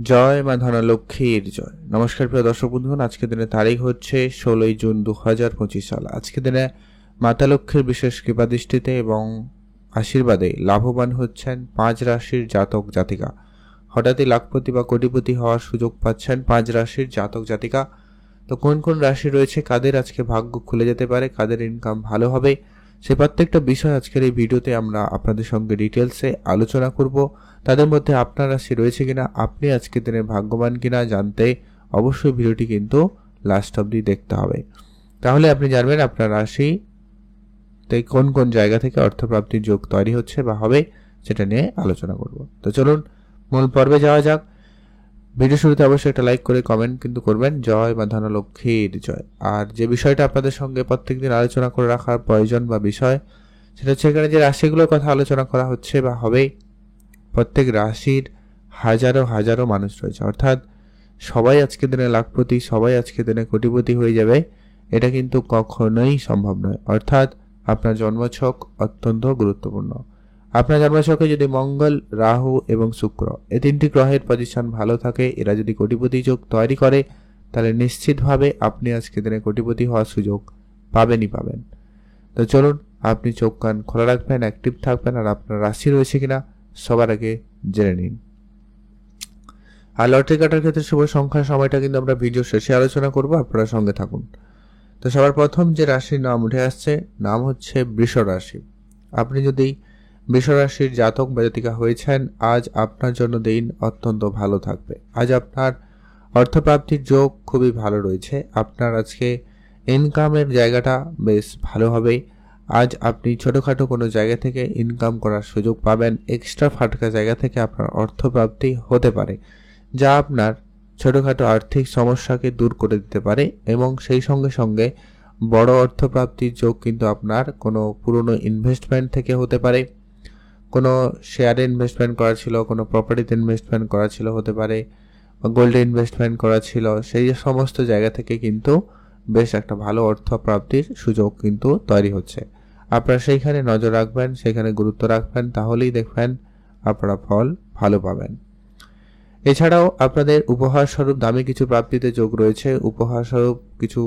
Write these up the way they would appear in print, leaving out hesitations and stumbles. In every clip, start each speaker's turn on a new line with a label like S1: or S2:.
S1: জয় মা ধনলক্ষ্মীর জয়। নমস্কার প্রিয় দর্শক বন্ধুগণ, আজকের দিনে তারিখ হচ্ছে 16ই জুন 2025 সাল। আজকের দিনে মাতা লক্ষ্মীর বিশেষ কৃপাদৃষ্টিতে এবং আশীর্বাদে লাভবান হচ্ছেন 5 রাশির জাতক জাতিকা। হঠাৎই লাখপতি বা কোটিপতি হওয়ার সুযোগ পাচ্ছেন 5 রাশির জাতক জাতিকা। তো কোন কোন রাশি রয়েছে, কাদের আজকে ভাগ্য খুলে যেতে পারে, কাদের ইনকাম ভালো হবে, সে প্রত্যেকটা বিষয় আজকের এই ভিডিওতে আমরা আপনাদের সঙ্গে ডিটেলসে আলোচনা করব। তাদের মধ্যে আপনার রাশি রয়েছে কিনা, আপনি আজকের দিনে ভাগ্যবান কিনা জানতে অবশ্যই ভিডিওটি কিন্তু লাস্ট অবধি দেখতে হবে। তাহলে আপনি জানবেন আপনার রাশিতে কোন কোন জায়গা থেকে অর্থপ্রাপ্তির যোগ তৈরি হচ্ছে বা হবে, সেটা নিয়ে আলোচনা করব। তো চলুন মূল পর্বে যাওয়া যাক। ভিডিও শুরুতে অবশ্যই একটা লাইক করে কমেন্ট কিন্তু করবেন, জয় মা ধনলক্ষ্মীর জয়। আর যে বিষয়টা আপনাদের সঙ্গে প্রত্যেকদিন আলোচনা করে রাখার প্রয়োজন বা বিষয়, সেটা হচ্ছে এখানে যে রাশিগুলোর কথা আলোচনা করা হচ্ছে বা হবে, প্রত্যেক রাশির হাজারো হাজারো মানুষ রয়েছে। অর্থাৎ সবাই আজকের দিনে লাখপতি, সবাই আজকের দিনে কোটিপতি হয়ে যাবে, এটা কিন্তু কখনোই সম্ভব নয়। অর্থাৎ আপনার জন্মছক অত্যন্ত গুরুত্বপূর্ণ। আপনার জন্মছকে যদি মঙ্গল, রাহু এবং শুক্র এই তিনটি গ্রহের পজিশন ভালো থাকে, এরা যদি কোটিপতি যোগ তৈরি করে, তাহলে নিশ্চিতভাবে আপনি আজকের দিনে কোটিপতি হওয়ার সুযোগ পাবেনই পাবেন। তো চলুন, আপনি চোখ কান খোলা রাখবেন, অ্যাক্টিভ থাকবেন, আর আপনার রাশি রয়েছে কিনা সবার আগে জেনে নিন। আর লটারি কাটার ক্ষেত্রে শুভ সংখ্যার সময়টা কিন্তু আমরা ভিডিও শেষে আলোচনা করব, আপনারা সঙ্গে থাকুন। তো সবার প্রথম যে রাশির নাম উঠে আসছে, নাম হচ্ছে বৃষ রাশি। আপনি যদি বৃষ রাশির জাতক বা জাতিকা হয়েছেন, আজ আপনার জন্য দিন অত্যন্ত ভালো থাকবে। আজ আপনার অর্থপ্রাপ্তির যোগ খুবই ভালো রয়েছে। আপনার আজকে ইনকামের জায়গাটা বেশ ভালো হবে। আজ আপনি ছোটোখাটো কোনো জায়গা থেকে ইনকাম করার সুযোগ পাবেন। এক্সট্রা ফাটকা জায়গা থেকে আপনার অর্থপ্রাপ্তি হতে পারে, যা আপনার ছোটোখাটো আর্থিক সমস্যাকে দূর করে দিতে পারে। এবং সেই সঙ্গে সঙ্গে বড় অর্থপ্রাপ্তির যোগ কিন্তু আপনার কোনো পুরনো ইনভেস্টমেন্ট থেকে হতে পারে, কোনো শেয়ারে ইনভেস্টমেন্ট করা ছিল, কোনো প্রপার্টিতে ইনভেস্টমেন্ট করা ছিল হতে পারে, বা গোল্ডে ইনভেস্টমেন্ট করা ছিল, সেই সমস্ত জায়গা থেকে কিন্তু বেশ একটা ভালো অর্থপ্রাপ্তির সুযোগ কিন্তু তৈরি হচ্ছে। আপনারা সেইখানে নজর রাখবেন, সেখানে গুরুত্ব রাখবেন, তাহলেই দেখবেন আপনারা ফল ভালো পাবেন। এছাড়াও আপনাদের উপহার স্বরূপ দামি কিছু প্রাপ্তিতে যোগ রয়েছে। উপহার স্বরূপ কিছু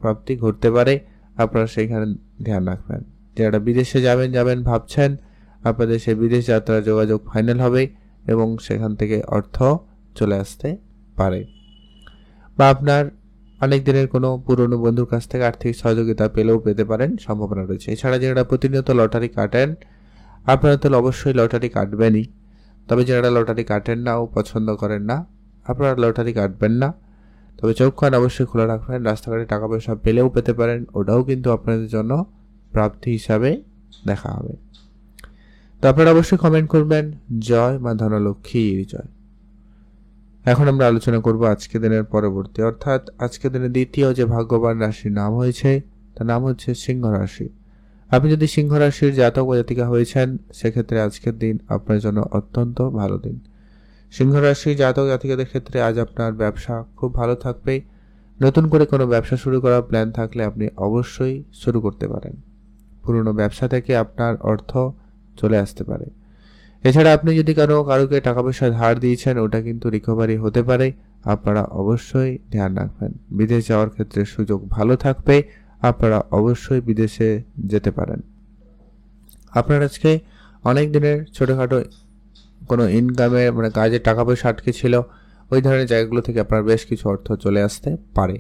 S1: প্রাপ্তি ঘটতে পারে, আপনারা সেইখানে ধ্যান রাখবেন। যারা বিদেশে যাবেন ভাবছেন, আপনাদের সেই বিদেশ যাত্রার যোগাযোগ ফাইনাল হবে এবং সেখান থেকে অর্থ চলে আসতে পারে। বা আপনার অনেক দিনের কোনো পুরনো বন্ধুর কাছ থেকে আর্থিক সহযোগিতা পেলেও পেতে পারেন, সম্ভাবনা রয়েছে। এছাড়া যারা প্রতিনিয়ত লটারি কাটেন, আপনারা তো অবশ্যই লটারি কাটবেনই। তবে যারা লটারি কাটেন না ও পছন্দ করেন না, আপনারা লটারি কাটবেন না। তবে চোখ কান অবশ্যই খোলা রাখবেন। রাস্তাঘাটে টাকা পয়সা পেলেও পেতে পারেন, ওটাও কিন্তু আপনাদের জন্য প্রাপ্তি হিসাবে দেখা হবে। তো আপনারা অবশ্যই কমেন্ট করবেন, জয় মা ধনলক্ষ্মীর জয়। এখন আমরা আলোচনা করব আজকে দিনের পরবর্তী, অর্থাৎ আজকে দিনের দ্বিতীয় যে ভাগ্যবান রাশির নাম হয়েছে, তার নাম হচ্ছে সিংহ রাশি। আপনি যদি সিংহ রাশির জাতক বা জাতিকা হয়েছেন, সেক্ষেত্রে আজকের দিন আপনার জন্য অত্যন্ত ভালো দিন। সিংহ রাশির জাতক জাতিকাদের ক্ষেত্রে আজ আপনার ব্যবসা খুব ভালো থাকবে। নতুন করে কোনো ব্যবসা শুরু করার প্ল্যান থাকলে আপনি অবশ্যই শুরু করতে পারেন। পুরনো ব্যবসা থেকে আপনার অর্থ চলে আসতে পারে। এছাড়া আপনি যদি কারোকে টাকা পয়সা ধার দিয়েছেন, ওটা কিন্তু রিকভারি হতে পারে, আপনারা অবশ্যই ধ্যান রাখবেন। বিদেশ যাওয়ার ক্ষেত্রে সুযোগ ভালো থাকবে, আপনারা অবশ্যই বিদেশে যেতে পারেন। আপনার আজকে অনেক দিনের ছোটোখাটো কোনো ইনকামে কাজে টাকা পয়সা আটকে ছিল, ওই ধরনের জায়গাগুলো থেকে আপনার বেশ কিছু অর্থ চলে আসতে পারে।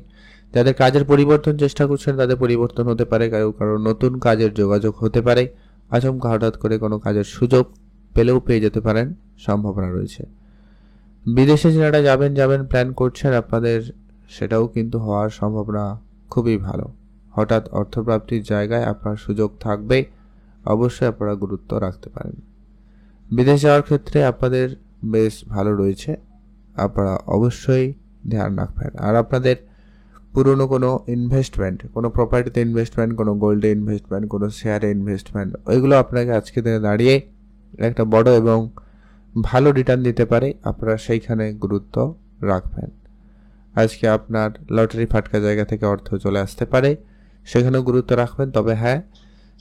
S1: যাদের কাজের পরিবর্তন চেষ্টা করছেন, তাদের পরিবর্তন হতে পারে, কারো নতুন কাজের যোগাযোগ হতে পারে, আচমকা হঠাৎ করে কোনো কাজের সুযোগ পেলেও পেয়ে যেতে পারেন, সম্ভাবনা রয়েছে। বিদেশে যারা যাবেন প্ল্যান করছেন, আপনাদের সেটাও কিন্তু হওয়ার সম্ভাবনা খুবই ভালো। হঠাৎ অর্থপ্রাপ্তির জায়গায় আপনার সুযোগ থাকবে, অবশ্যই আপনারা গুরুত্ব রাখতে পারেন। বিদেশ যাওয়ার ক্ষেত্রে আপনাদের বেশ ভালো রয়েছে, আপনারা অবশ্যই ধ্যান রাখবেন। আর আপনাদের পুরনো কোনো ইনভেস্টমেন্ট, কোনো প্রপার্টিতে ইনভেস্টমেন্ট, কোনো গোল্ডে ইনভেস্টমেন্ট, কোনো শেয়ারে ইনভেস্টমেন্ট, ওইগুলো আপনাকে আজকে দিনে দাঁড়িয়ে একটা বড় এবং ভালো রিটার্ন দিতে পারে, আপনারা সেইখানে গুরুত্ব রাখবেন। আজকে আপনার লটারি ফাটকা জায়গা থেকে অর্থ চলে আসতে পারে, সেখানেও গুরুত্ব রাখবেন। তবে হ্যাঁ,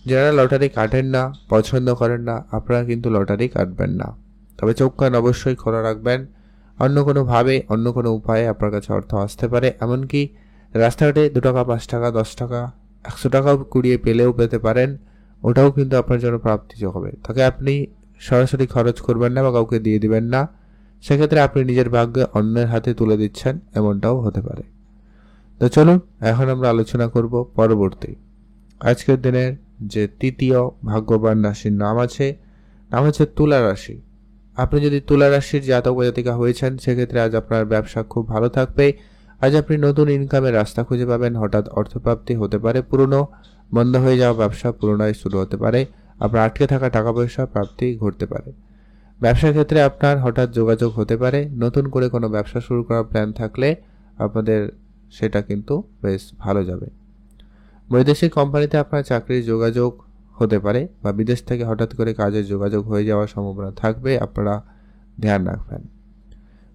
S1: যারা লটারি কাটেন না, পছন্দ করেন না, আপনারা কিন্তু লটারি কাটবেন না। তবে চোখ কান অবশ্যই খোলা রাখবেন। অন্য কোনোভাবে অন্য কোনো উপায়ে আপনার কাছে অর্থ আসতে পারে। এমনকি রাস্তাঘাটে 2 টাকা, 5 টাকা, 10 টাকা, 100 টাকাও কুড়িয়ে পেলেও পেতে পারেন। ওটাও কিন্তু আপনার জন্য প্রাপ্তিযোগ হবে। তাকে আপনি সরাসরি খরচ করবেন না বা কাউকে দিয়ে দিবেন না। সেক্ষেত্রে আপনি নিজের ভাগ্য অন্যের হাতে তুলে দিচ্ছেন, এমনটাও হতে পারে। তো চলুন এখন আমরা আলোচনা করব পরবর্তী আজকের দিনের যে তৃতীয় ভাগ্যবান রাশির নাম হচ্ছে তুলা রাশি। আপনি যদি তুলা রাশির জাতক বা জাতিকা হয়েছেন সেক্ষেত্রে আজ আপনার ব্যবসা খুব ভালো থাকবে। আজ আপনি নতুন ইনকামের রাস্তা খুঁজে পাবেন। হঠাৎ অর্থপ্রাপ্তি হতে পারে। পুরনো বন্ধ হয়ে যাওয়া ব্যবসা পুনরায় শুরু হতে পারে। আপনার আটকে থাকা টাকা পয়সা প্রাপ্তি ঘটতে পারে। ব্যবসার ক্ষেত্রে আপনার হঠাৎ যোগাযোগ হতে পারে। নতুন করে কোনো ব্যবসা শুরু করার প্ল্যান থাকলে আপনাদের সেটা কিন্তু বেশ ভালো যাবে। বৈদেশিক কোম্পানিতে আপনার চাকরির যোগাযোগ হতে পারে বা বিদেশ থেকে হঠাৎ করে কাজের যোগাযোগ হয়ে যাওয়ার সম্ভাবনা থাকবে, আপনারা ধ্যান রাখবেন।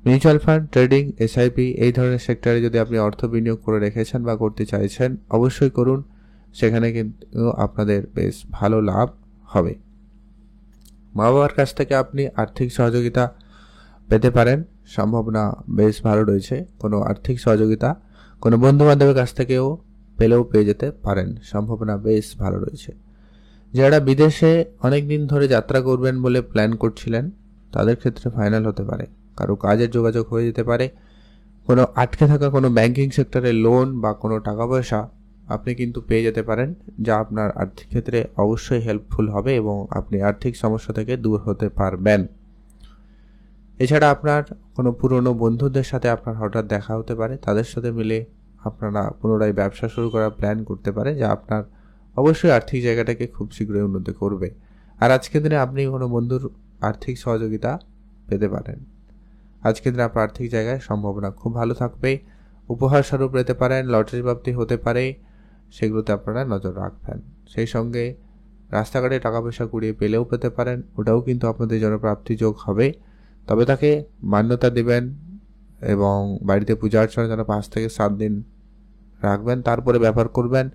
S1: মিউচুয়াল ফান্ড, ট্রেডিং, এসআইপি এই ধরনের সেক্টরে যদি আপনি অর্থ বিনিয়োগ করে রেখেছেন বা করতে চাইছেন অবশ্যই করুন। সেখানে কিন্তু আপনাদের বেশ ভালো লাভ হবে। মা বাবার কাছ থেকে আপনি আর্থিক সহযোগিতা পেতে পারেন, সম্ভাবনা বেশ ভালো রয়েছে। কোনো আর্থিক সহযোগিতা কোনো বন্ধু বান্ধবের কাছ থেকেও পেলেও পেয়ে যেতে পারেন, সম্ভাবনা বেশ ভালো রয়েছে। যারা বিদেশে অনেক দিন ধরে যাত্রা করবেন বলে প্ল্যান করছিলেন তাদের ক্ষেত্রে ফাইনাল হতে পারে। কারো কাজের যোগাযোগ হয়ে যেতে পারে। কোনো আটকে থাকা কোনো ব্যাংকিং সেক্টরে লোন বা কোনো টাকা পয়সা আপনি কিন্তু পেয়ে যেতে পারেন, যা আপনার আর্থিক ক্ষেত্রে অবশ্যই হেল্পফুল হবে এবং আপনি আর্থিক সমস্যা থেকে দূর হতে পারবেন। এছাড়া আপনার কোনো পুরনো বন্ধুদের সাথে আপনার হঠাৎ দেখা হতে পারে। তাদের সাথে মিলে আপনারা পুনরায় ব্যবসা শুরু করার প্ল্যান করতে পারে, যা আপনার অবশ্যই আর্থিক জায়গাটাকে খুব শীঘ্রই উন্নতি করবে। আর আজকের দিনে আপনি কোনো বন্ধুর আর্থিক সহযোগিতা পেতে পারেন। আজকের দিনে আপনার আর্থিক জায়গায় সম্ভাবনা খুব ভালো থাকবে। উপহার স্বরূপ পেতে পারেন, লটারি প্রাপ্তি হতে পারে, সেগুলোতে আপনারা নজর রাখবেন। সেই সঙ্গে রাস্তাঘাটে টাকা পয়সা কুড়িয়ে পেলেও পেতে পারেন, ওটাও কিন্তু আপনাদের জন্য প্রাপ্তিযোগ হবে। তবে তাকে মান্যতা দেবেন এবং বাড়িতে পূজা অর্চনার জন্য 5 থেকে 7 দিন রাখবেন, তারপরে ব্যবহার করবেন।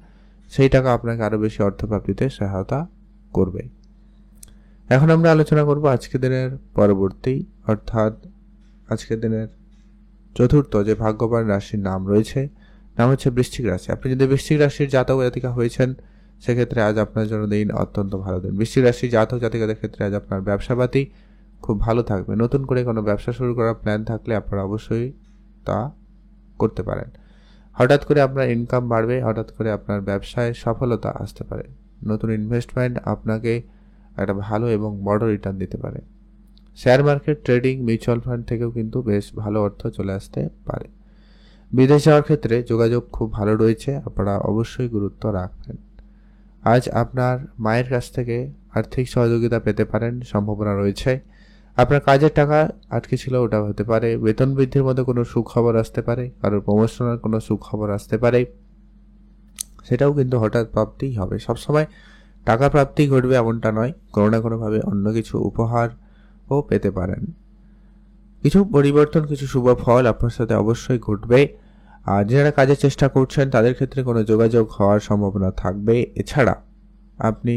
S1: সেই টাকা আপনাকে আরও বেশি অর্থপ্রাপ্তিতে সহায়তা করবে। এখন আমরা আলোচনা করব আজকের দিনের পরবর্তী, অর্থাৎ আজকের দিনের চতুর্থ যে ভাগ্যবান রাশির নাম হচ্ছে বৃশ্চিক রাশি। আপনি যদি বৃশ্চিক রাশির জাতক জাতিকা হয়েছেন সেক্ষেত্রে আজ আপনার জন্য দিন অত্যন্ত ভালো দিন। বৃশ্চিক রাশির জাতক জাতিকাদের ক্ষেত্রে আজ আপনার ব্যবসাপাতি খুব ভালো থাকবে। নতুন করে কোনো ব্যবসা শুরু করার প্ল্যান থাকলে আপনারা অবশ্যই তা করতে পারেন। হঠাৎ করে আপনার ইনকাম বাড়বে, হঠাৎ করে আপনার ব্যবসায় সফলতা আসতে পারে। নতুন ইনভেস্টমেন্ট আপনাকে একটা ভালো এবং বড় রিটার্ন দিতে পারে। Share market, trading, mutual fund থেকেও কিন্তু বেশ ভালো অর্থ চলে আসতে পারে। বিদেশ যাওয়ার ক্ষেত্রে যোগাযোগ খুব ভালো রয়েছে, আপনারা অবশ্যই গুরুত্ব রাখবেন। আজ আপনার মায়ের কাছ থেকে আর্থিক সহযোগিতা পেতে পারেন, সম্ভাবনা রয়েছে। আপনার কাজের টাকা আটকে ছিল, ওটা হতে পারে। বেতন বৃদ্ধির মধ্যে কোনো সুখবর আসতে পারে, কারোর প্রমোশনের কোনো সুখবর আসতে পারে, সেটাও কিন্তু হঠাৎ প্রাপ্তিই হবে। সবসময় টাকা প্রাপ্তি ঘটবে এমনটা নয়, কোনো না কোনোভাবে অন্য কিছু উপহারও পেতে পারেন। কিছু পরিবর্তন, কিছু শুভ ফল আপনার সাথে অবশ্যই ঘটবে। আর যারা কাজের চেষ্টা করছেন তাদের ক্ষেত্রে কোনো যোগাযোগ হওয়ার সম্ভাবনা থাকবে। এছাড়া আপনি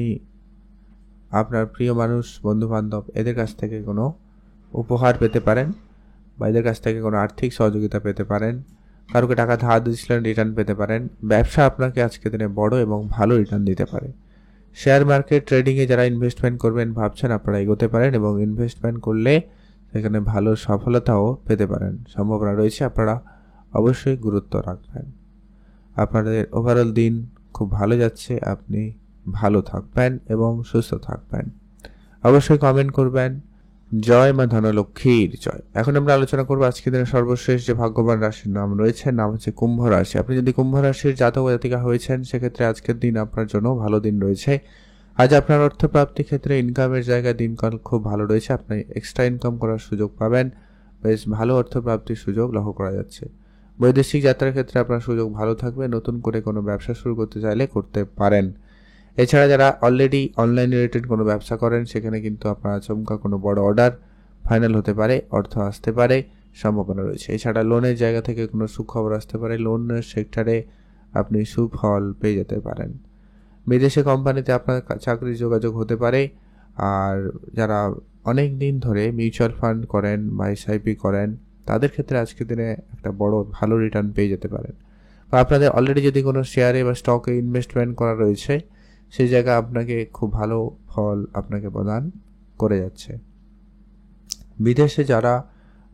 S1: আপনার প্রিয় মানুষ, বন্ধুবান্ধব এদের কাছ থেকে কোনো উপহার পেতে পারেন বা এদের কাছ থেকে কোনো আর্থিক সহযোগিতা পেতে পারেন। কারোকে টাকা ধার দিয়েছিলেন, রিটার্ন পেতে পারেন। ব্যবসা আপনাকে আজকে দিনে বড় এবং ভালো রিটার্ন দিতে পারে। শেয়ার মার্কেট, ট্রেডিংয়ে যারা ইনভেস্টমেন্ট করবেন ভাবছেন আপনারা এগোতে পারেন এবং ইনভেস্টমেন্ট করলে সেখানে ভালো সফলতাও পেতে পারেন, সম্ভাবনা রয়েছে। আপনারা অবশ্যই গুরুত্ব রাখবেন। আপনাদের ওভারঅল দিন খুব ভালো যাচ্ছে, আপনি ভালো থাকবেন এবং সুস্থ থাকবেন। অবশ্যই কমেন্ট করবেন। জয় মা ধনলক্ষ্মীর জয়। এখন আমরা আলোচনা করবো আজকের দিনের সর্বশেষ যে ভাগ্যবান রাশির নাম হচ্ছে কুম্ভ রাশি। আপনি যদি কুম্ভ রাশির জাতক জাতিকা হয়েছেন সেক্ষেত্রে আজকের দিন আপনার জন্য ভালো দিন রয়েছে। আজ আপনার অর্থপ্রাপ্তির ক্ষেত্রে ইনকামের জায়গায় দিনকাল খুব ভালো রয়েছে। আপনি এক্সট্রা ইনকাম করার সুযোগ পাবেন, বেশ ভালো অর্থপ্রাপ্তির সুযোগ লক্ষ্য করা যাচ্ছে। বৈদেশিক যাত্রার ক্ষেত্রে আপনার সুযোগ ভালো থাকবে। নতুন করে কোনো ব্যবসা শুরু করতে চাইলে করতে পারেন। এছাড়া যারা অলরেডি অনলাইন রিলেটেড কোনো ব্যবসা করেন সেখানে কিন্তু আপনার আচমকা কোনো বড় অর্ডার ফাইনাল হতে পারে, অর্থ আসতে পারে, সম্ভাবনা রয়েছে। এছাড়া লোনের জায়গা থেকে কোনো সুখবর আসতে পারে, লোনের সেক্টরে আপনি সুফল পেয়ে যেতে পারেন। বিদেশে কোম্পানিতে আপনার চাকরির যোগাযোগ হতে পারে। আর যারা অনেক দিন ধরে মিউচুয়াল ফান্ড করেন বা এসআইপি করেন তাদের ক্ষেত্রে আজকের দিনে একটা বড় ভালো রিটার্ন পেয়ে যেতে পারেন। বা আপনাদের অলরেডি যদি কোনো শেয়ারে বা স্টকে ইনভেস্টমেন্ট করা রয়েছে, সেই জায়গা আপনাকে খুব ভালো ফল আপনাকে প্রদান করে যাচ্ছে। বিদেশে যারা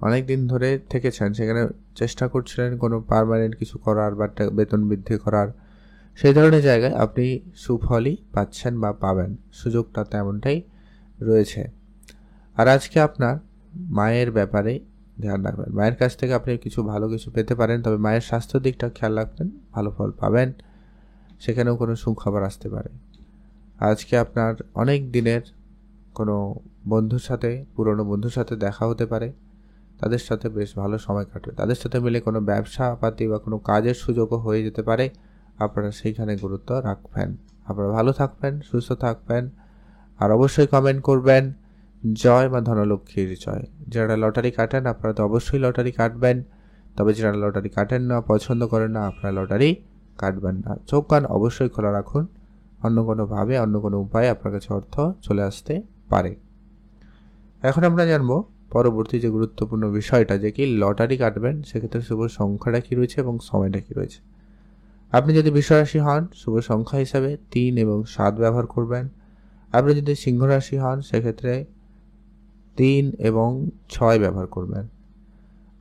S1: অনেক দিন ধরে থেকেছেন, সেখানে চেষ্টা করছিলেন কোনো পার্মানেন্ট কিছু করার বা বেতন বৃদ্ধি করার, সেই ধরনের জায়গায় আপনি সুফলই পাচ্ছেন বা পাবেন, সুযোগটা তেমনটাই রয়েছে। আর আজকে আপনার মায়ের ব্যাপারে ধ্যান রাখবেন। মায়ের কাছ থেকে আপনি কিছু ভালো কিছু পেতে পারেন, তবে মায়ের স্বাস্থ্যের দিকটা খেয়াল রাখবেন, ভালো ফল পাবেন। সেখানেও কোনো সুখবর আসতে পারে। আজকে আপনার অনেক দিনের কোনো বন্ধুর সাথে, পুরনো বন্ধুর সাথে দেখা হতে পারে, তাদের সাথে বেশ ভালো সময় কাটবে। তাদের সাথে মিলে কোনো ব্যবসাপাতি বা কোনো কাজের সুযোগও হয়ে যেতে পারে, আপনারা সেইখানে গুরুত্ব রাখবেন। আপনারা ভালো থাকবেন, সুস্থ থাকবেন, আর অবশ্যই কমেন্ট করবেন জয় মা ধনলক্ষ্মীর জয়। যারা লটারি কাটেন আপনারা তো অবশ্যই লটারি কাটবেন, তবে যারা লটারি কাটেন না, পছন্দ করেন না, আপনারা লটারি কাটবেন না। চোখ কান অবশ্যই খোলা রাখুন, অন্য কোনোভাবে অন্য কোনো উপায়ে আপনার কাছে অর্থ চলে আসতে পারে। এখন আমরা জানবো পরবর্তী যে গুরুত্বপূর্ণ বিষয়টা, যে কি লটারি কাটবেন সেক্ষেত্রে শুভ সংখ্যাটা কী রয়েছে এবং সময়টা কী রয়েছে। আপনি যদি বৃষরাশি হন, শুভ সংখ্যা হিসাবে 3 এবং 7 ব্যবহার করবেন। আপনি যদি সিংহ রাশি হন, সেক্ষেত্রে 3 এবং 6 ব্যবহার করবেন।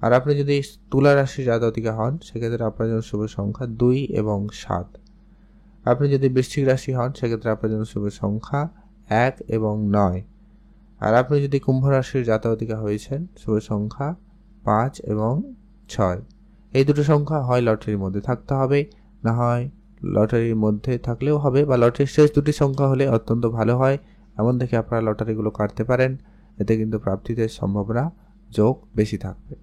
S1: আর আপনি যদি তুলা রাশি জাতকা হন, সেক্ষেত্রে আপনার জন্য শুভ সংখ্যা 2 এবং 7। আপনি যদি বৃশ্চিক রাশি হন, সেক্ষেত্রে আপনার জন্য শুভ সংখ্যা 1 এবং 9। আর আপনি যদি কুম্ভ রাশির জাতকা হয়েছেন, শুভ সংখ্যা 5 এবং 6। এই দুটো সংখ্যা হয় লটারির মধ্যে থাকতে হবে, না হয় লটারির মধ্যে থাকলেও হবে, বা লটারির শেষ দুটি সংখ্যা হলে অত্যন্ত ভালো হয়। এমন দেখে আপনারা লটারিগুলো কাটতে পারেন, এতে কিন্তু প্রাপ্তিতে সম্ভাবনা যোগ বেশি থাকবে।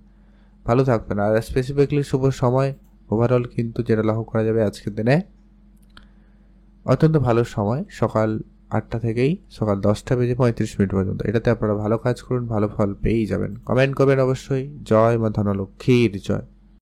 S1: ভালো থাকবেন। আর স্পেসিফিকলি শুভ সময় ওভারঅল কিন্তু যেটা লক্ষ্য করা যাবে আজকের দিনে অত্যন্ত ভালো সময়, সকাল 8টা থেকেই সকাল 10:35 পর্যন্ত। এটাতে আপনারা ভালো কাজ করুন, ভালো ফল পেয়েই যাবেন। কমেন্ট করবেন অবশ্যই। জয় মা ধনলক্ষ্মীর জয়।